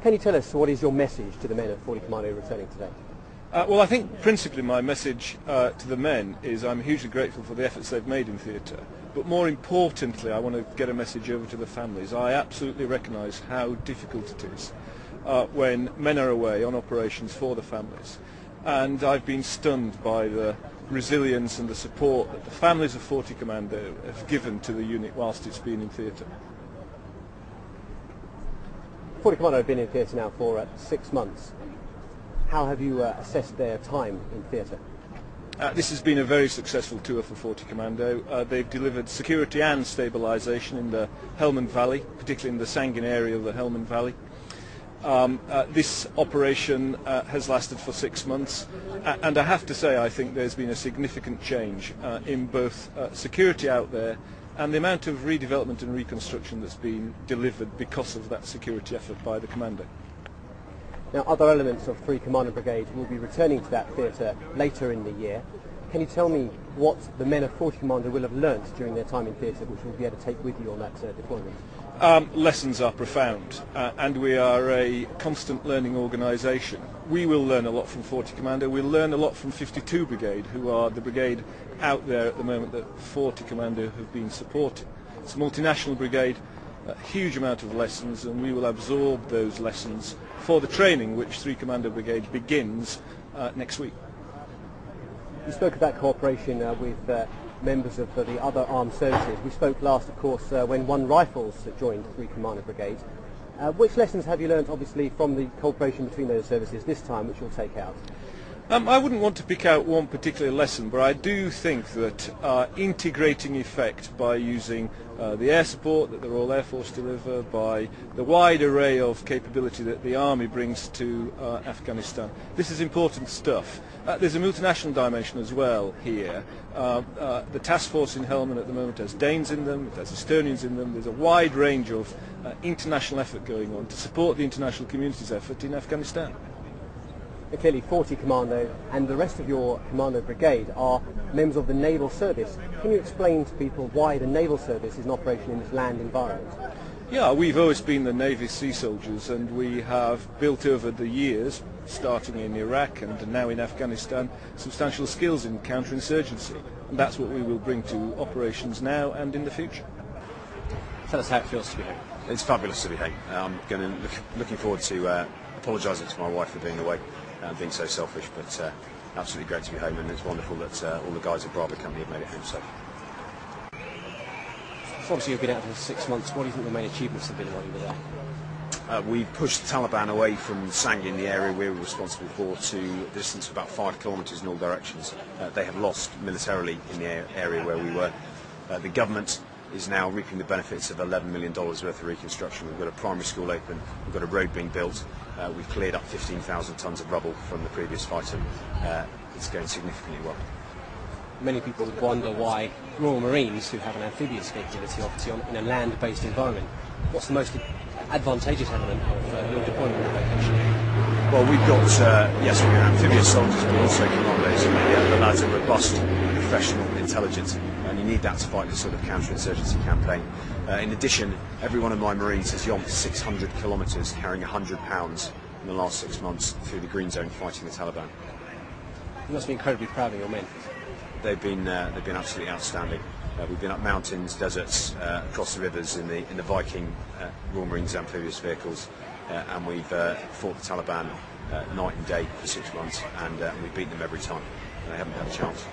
Can you tell us what is your message to the men of 40 Commando returning today? Well, I think principally my message to the men is I'm hugely grateful for the efforts they've made in theatre, but more importantly I want to get a message over to the families. I absolutely recognise how difficult it is when men are away on operations for the families, and I've been stunned by the resilience and the support that the families of 40 Commando have given to the unit whilst it's been in theatre. 40 Commando have been in theatre now for 6 months. How have you assessed their time in theatre? This has been a very successful tour for 40 Commando. They've delivered security and stabilisation in the Helmand Valley, particularly in the Sangin area of the Helmand Valley. This operation has lasted for 6 months, and I have to say I think there's been a significant change in both security out there and the amount of redevelopment and reconstruction that's been delivered because of that security effort by the Commando. Now, other elements of 3 Commando Brigade will be returning to that theatre later in the year. Can you tell me what the men of 40 Commando will have learnt during their time in theatre, which will be able to take with you on that deployment? Lessons are profound, and we are a constant learning organisation. We will learn a lot from 40 Commando. We'll learn a lot from 52 Brigade, who are the brigade out there at the moment that 40 Commando have been supporting. It's a multinational brigade, a huge amount of lessons, and we will absorb those lessons for the training which 3 Commando Brigade begins next week. You spoke of that cooperation with members of the other armed services. We spoke last, of course, when 1 Rifles joined 3 Commando Brigade. Which lessons have you learnt, obviously, from the cooperation between those services this time, which you'll take out? I wouldn't want to pick out one particular lesson, but I do think that integrating effect by using the air support that the Royal Air Force deliver, by the wide array of capability that the Army brings to Afghanistan, this is important stuff. There's a multinational dimension as well here. The task force in Helmand at the moment has Danes in them, it has Estonians in them. There's a wide range of international effort going on to support the international community's effort in Afghanistan. Clearly 40 Commando and the rest of your Commando Brigade are members of the Naval Service. Can you explain to people why the Naval Service is in operation in this land environment? Yeah, we've always been the Navy sea soldiers, and we have built over the years, starting in Iraq and now in Afghanistan, substantial skills in counterinsurgency. And that's what we will bring to operations now and in the future. Tell us how it feels to be home. It's fabulous to be home. I'm looking forward to apologising to my wife for being away and being so selfish, but absolutely great to be home, and it's wonderful that all the guys at Bravo Company have made it home safe. So obviously you've been out for 6 months. What do you think the main achievements have been while you were there? We pushed the Taliban away from Sangin, the area we were responsible for, to a distance of about 5 kilometres in all directions. They have lost militarily in the area where we were. The government is now reaping the benefits of $11 million worth of reconstruction. We've got a primary school open, we've got a road being built, we've cleared up 15,000 tonnes of rubble from the previous fight, and it's going significantly well. Many people would wonder why Royal Marines, who have an amphibious capability, obviously in a land-based environment, what's the most advantageous element of your deployment location? Well, we've got, yes, we're amphibious soldiers, but also commandos, and the lads are robust, professional, intelligent, and you need that to fight this sort of counterinsurgency campaign. In addition, every one of my Marines has yomped 600 kilometres, carrying 100 pounds in the last 6 months through the green zone fighting the Taliban. You must be incredibly proud of your men. They've been absolutely outstanding. We've been up mountains, deserts, across the rivers in the Viking Royal Marines amphibious vehicles, and we've fought the Taliban night and day for 6 months, and we've beaten them every time, and they haven't had a chance.